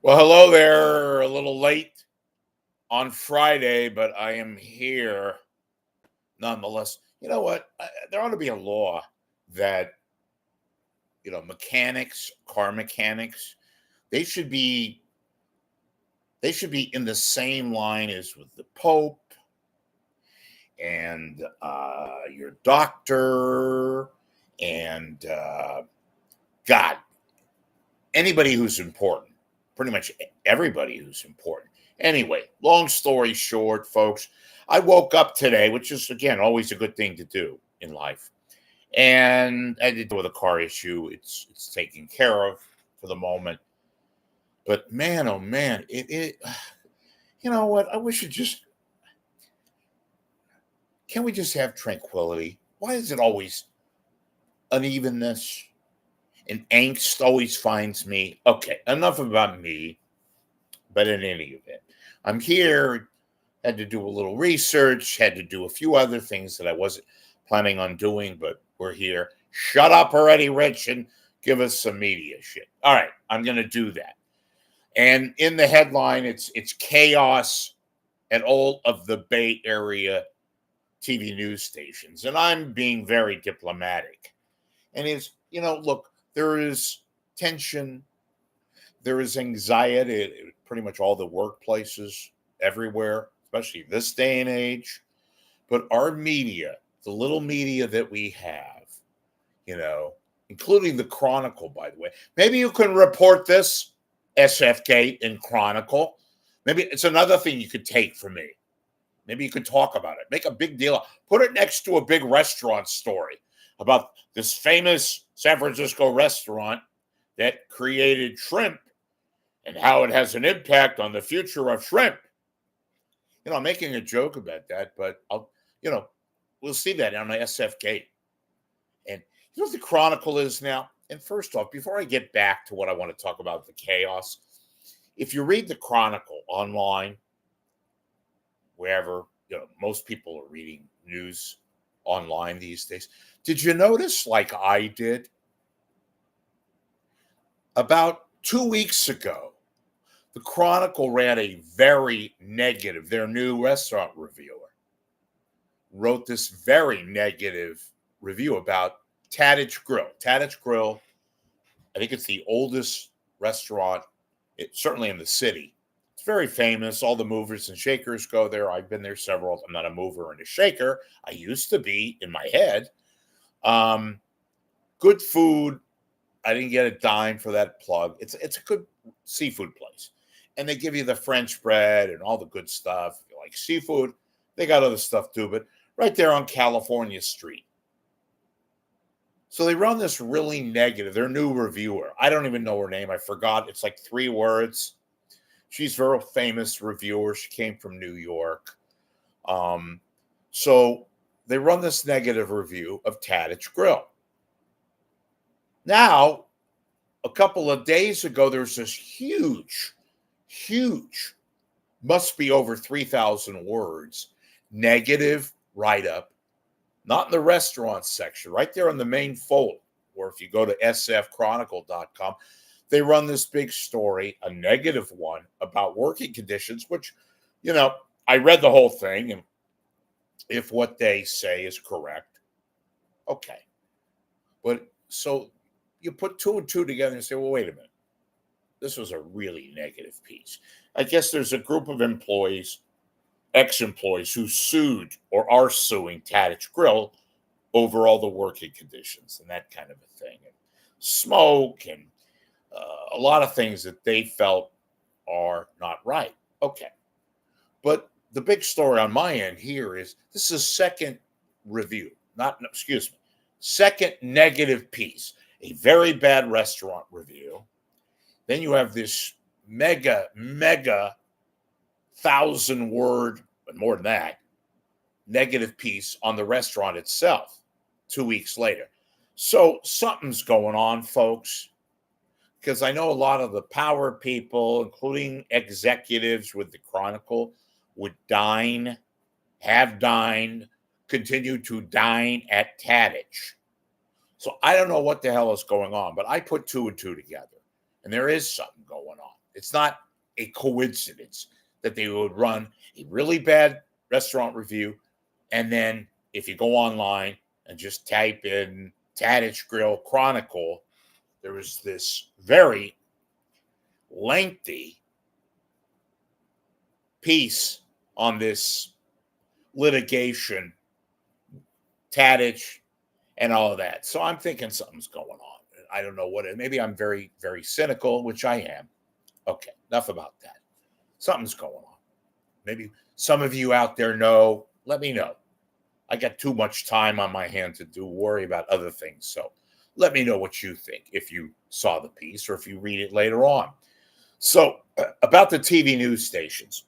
Well, hello there. A little late on Friday, but I am here nonetheless. You know what? There ought to be a law that mechanics, car mechanics, they should be they should be in the same line as with the Pope and your doctor and God, anybody who's important, pretty much everybody who's important. Anyway, long story short, folks, I woke up today, which is again always a good thing to do in life, and I did deal with a car issue. It's taken care of for the moment, but man, oh man, it you know what? I wish it just can we just have tranquility? Why is it always unevenness and angst always finds me? Okay, enough about me. But in any event, I'm here, had to do a little research, had to do a few other things that I wasn't planning on doing, but we're here. Shut up already, Rich, and give us some media shit. All right, I'm going to do that. And in the headline, it's chaos at all of the Bay Area TV news stations, and I'm being very diplomatic. And look, there is tension, there is anxiety at pretty much all the workplaces everywhere, especially this day and age. But our media, the little media that we have, you know, including the Chronicle, by the way, maybe you can report this, SFK in Chronicle. Maybe it's another thing you could take from me. Maybe you could talk about it, make a big deal, put it next to a big restaurant story about this famous San Francisco restaurant that created shrimp and how it has an impact on the future of shrimp. I'm making a joke about that, but we'll see that on the SFK. And you know what the Chronicle is now? And first off, before I get back to what I want to talk about, the chaos, if you read the Chronicle online, wherever, most people are reading news online these days. Did you notice, like I did, about 2 weeks ago, the Chronicle ran a very negative, their new restaurant reviewer wrote this very negative review about Tadich Grill. Tadich Grill, I think it's the oldest restaurant, certainly in the city. It's very famous. All the movers and shakers go there. I've been there several. I'm not a mover and a shaker. I used to be in my head. Good food. I didn't get a dime for that plug. It's a good seafood place. And they give you the French bread and all the good stuff. If you like seafood, they got other stuff too, but right there on California Street. So they run this really negative, their new reviewer. I don't even know her name. I forgot. It's like 3 words. She's a very famous reviewer. She came from New York. So they run this negative review of Tadich Grill. Now, a couple of days ago, there's this huge, must be over 3,000 words, negative write-up, not in the restaurant section, right there in the main fold, or if you go to sfchronicle.com, they run this big story, a negative one, about working conditions, which, I read the whole thing, and if what they say is correct, okay. But so you put 2 and 2 together and say, well, wait a minute. This was a really negative piece. I guess there's a group of employees, ex-employees, who sued or are suing Tadich Grill over all the working conditions and that kind of a thing. And smoke and a lot of things that they felt are not right. Okay. But the big story on my end here is this is second review, second negative piece, a very bad restaurant review. Then you have this mega 1,000-word, but more than that, negative piece on the restaurant itself 2 weeks later. So something's going on, folks, because I know a lot of the power people, including executives with the Chronicle, would have dined, continue to dine at Tadich. So I don't know what the hell is going on, but I put 2 and 2 together, and there is something going on. It's not a coincidence that they would run a really bad restaurant review, and then if you go online and just type in Tadich Grill Chronicle, there was this very lengthy piece on this litigation, Tadich, and all of that. So I'm thinking something's going on. I don't know what it. Maybe I'm very, very cynical, which I am. Okay, enough about that. Something's going on. Maybe some of you out there know. Let me know. I got too much time on my hand to worry about other things. So let me know what you think if you saw the piece or if you read it later on. So about the TV news stations,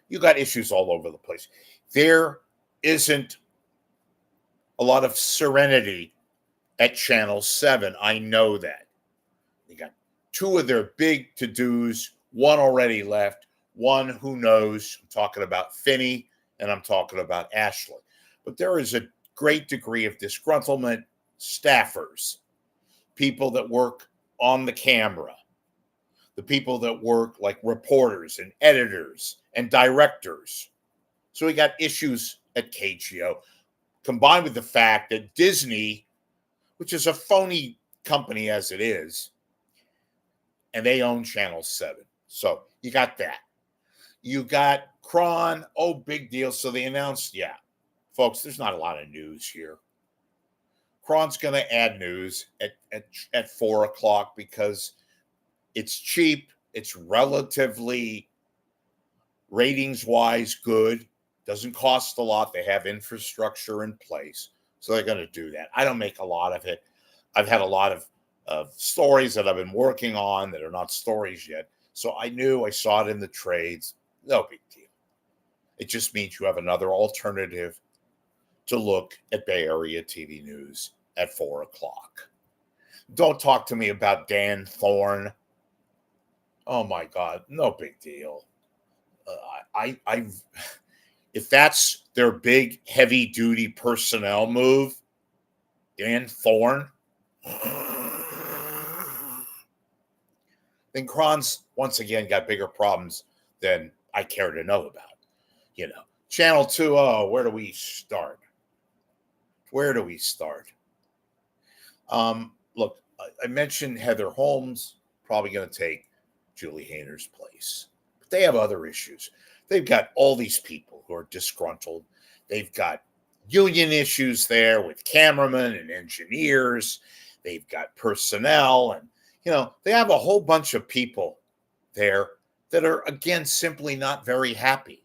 you got issues all over the place. There isn't a lot of serenity at Channel 7. I know that. They got two of their big to-dos, one already left, one who knows. I'm talking about Finney and I'm talking about Ashley. But there is a great degree of disgruntlement, staffers, people that work on the camera, the people that work like reporters and editors and directors. So we got issues at KGO, combined with the fact that Disney, which is a phony company as it is, and they own Channel 7. So you got that. You got Kron. Oh, big deal. So they announced, yeah, folks, there's not a lot of news here. Kron's going to add news at 4 o'clock because it's cheap. It's relatively ratings-wise good. Doesn't cost a lot. They have infrastructure in place. So they're going to do that. I don't make a lot of it. I've had a lot of stories that I've been working on that are not stories yet. So I saw it in the trades. No big deal. It just means you have another alternative to look at Bay Area TV news at 4 o'clock. Don't talk to me about Dan Thorne. Oh my God, no big deal. If that's their big heavy duty personnel move, Dan Thorne, then Kron's once again got bigger problems than I care to know about. Channel 2, where do we start? Look, I mentioned Heather Holmes, probably going to take Julie Hayner's place. But they have other issues. They've got all these people who are disgruntled. They've got union issues there with cameramen and engineers. They've got personnel. And, they have a whole bunch of people there that are, again, simply not very happy.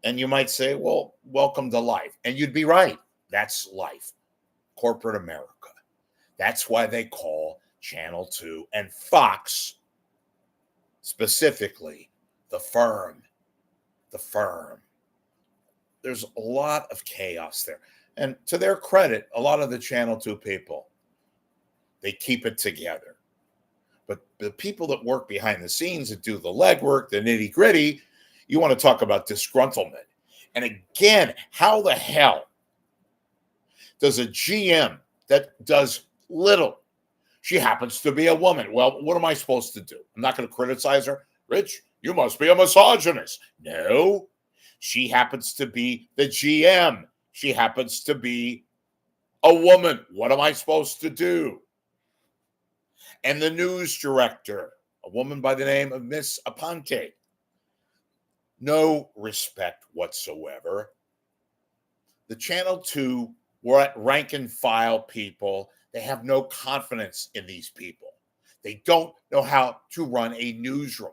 And you might say, well, welcome to life. And you'd be right. That's life. Corporate America. That's why they call Channel 2 and Fox specifically the firm. The firm. There's a lot of chaos there. And to their credit, a lot of the Channel 2 people, they keep it together. But the people that work behind the scenes that do the legwork, the nitty gritty, you want to talk about disgruntlement. And again, how the hell does a GM that does little, she happens to be a woman. Well, what am I supposed to do? I'm not going to criticize her. Rich, you must be a misogynist. No, she happens to be the GM. She happens to be a woman. What am I supposed to do? And the news director, a woman by the name of Miss Aponte. No respect whatsoever. The Channel 2 rank and file people, they have no confidence in these people. They don't know how to run a newsroom.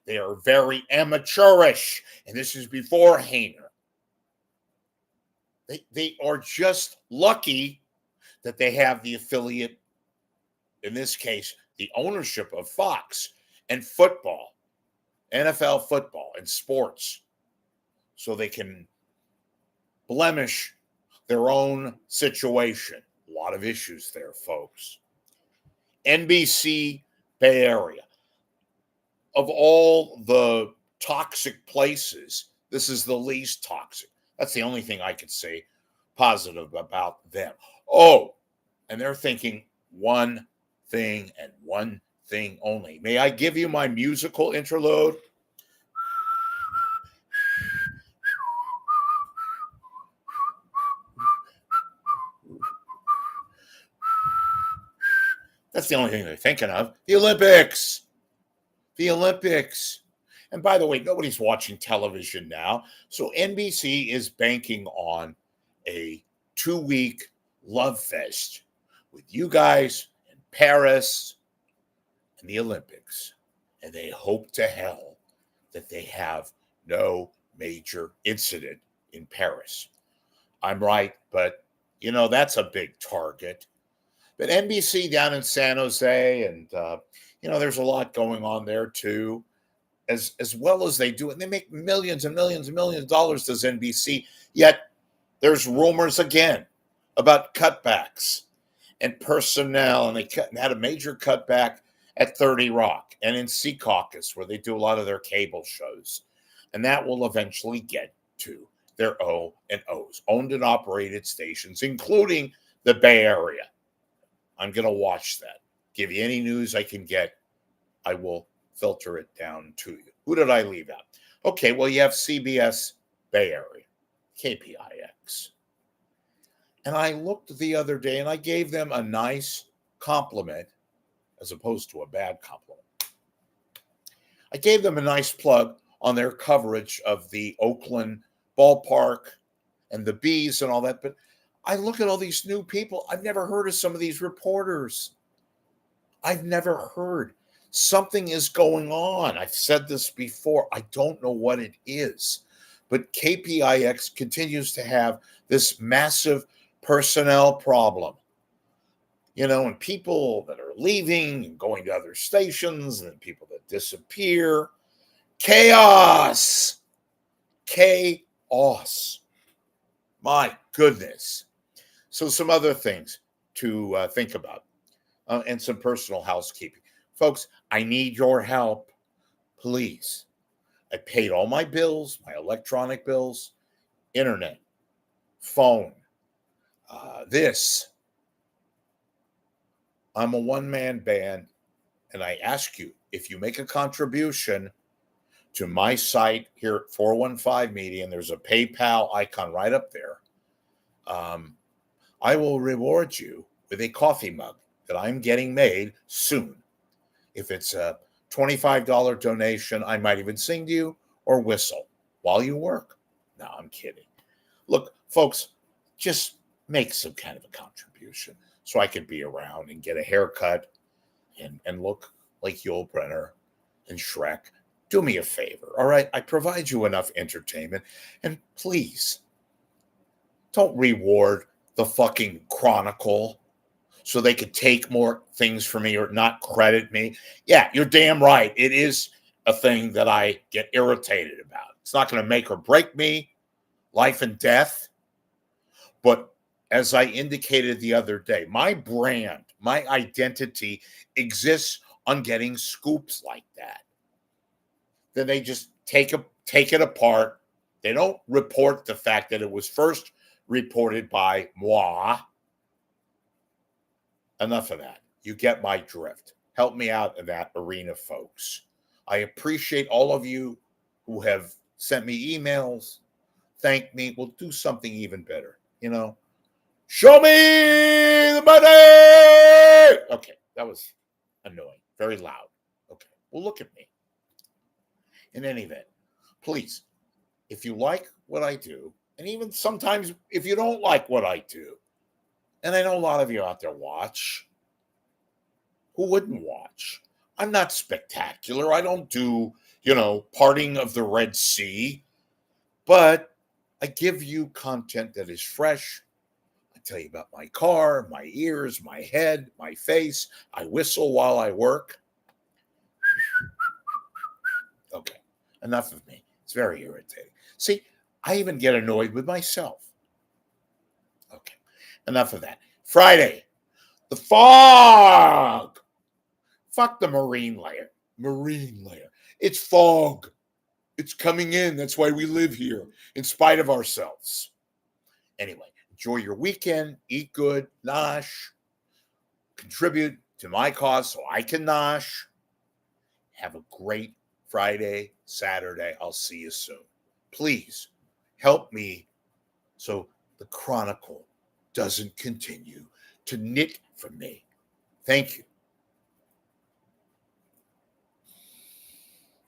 They are very amateurish. And this is before Hayner. They are just lucky that they have the affiliate, in this case, the ownership of Fox and football, NFL football and sports, so they can blemish their own situation. A lot of issues there, folks. NBC Bay Area. Of all the toxic places, this is the least toxic. That's the only thing I could say positive about them. Oh, and they're thinking one thing and one thing only. May I give you my musical interlude? That's the only thing they're thinking of. The Olympics. The Olympics. And by the way, nobody's watching television now. So NBC is banking on a 2-week love fest with you guys in Paris and the Olympics. And they hope to hell that they have no major incident in Paris. I'm right, but that's a big target. But NBC down in San Jose, and there's a lot going on there too, as well as they do, and they make millions and millions and millions of dollars, does NBC. Yet there's rumors again about cutbacks and personnel, and they had a major cutback at 30 Rock and in Sea Caucus, where they do a lot of their cable shows, and that will eventually get to their O&Os, owned and operated stations, including the Bay Area. I'm going to watch that. Give you any news I can get. I will filter it down to you. Who did I leave out? Okay, well, you have CBS Bay Area, KPIX. And I looked the other day and I gave them a nice compliment as opposed to a bad compliment. I gave them a nice plug on their coverage of the Oakland ballpark and the Bees and all that, but I look at all these new people. I've never heard of some of these reporters. I've never heard. Something is going on. I've said this before. I don't know what it is. But KPIX continues to have this massive personnel problem. And people that are leaving and going to other stations, and people that disappear. Chaos. Chaos. My goodness. So some other things to think about and some personal housekeeping. Folks, I need your help, please. I paid all my bills, my electronic bills, internet, phone, this. I'm a one-man band, and I ask you, if you make a contribution to my site here at 415 Media, and there's a PayPal icon right up there, I will reward you with a coffee mug that I'm getting made soon. If it's a $25 donation, I might even sing to you or whistle while you work. No, I'm kidding. Look, folks, just make some kind of a contribution so I can be around and get a haircut and look like Yul Brynner and Shrek. Do me a favor, all right? I provide you enough entertainment, and please don't reward the fucking Chronicle so they could take more things from me or not credit me. Yeah, you're damn right. It is a thing that I get irritated about. It's not going to make or break me, life and death. But as I indicated the other day, my brand, my identity exists on getting scoops like that. Then they just take it apart. They don't report the fact that it was first reported by moi. Enough of that. You get my drift. Help me out in that arena, folks. I appreciate all of you who have sent me emails, thank me. We'll do something even better. Show me the money. Okay, that was annoying. Very loud. Okay, well, look at me. In any event, please, if you like what I do, and even sometimes if you don't like what I do, and I know a lot of you out there watch. Who wouldn't watch? I'm not spectacular. I don't do, parting of the Red Sea. But I give you content that is fresh. I tell you about my car, my ears, my head, my face. I whistle while I work. Okay, enough of me. It's very irritating. See, I even get annoyed with myself. Okay, enough of that. Friday, the fog. Fuck the marine layer. Marine layer. It's fog. It's coming in. That's why we live here, in spite of ourselves. Anyway, enjoy your weekend. Eat good. Nosh. Contribute. to my cause so I can nosh. Have a great Friday, Saturday. I'll see you soon. Please help me so the chronicle doesn't continue to knit for me. Thank you.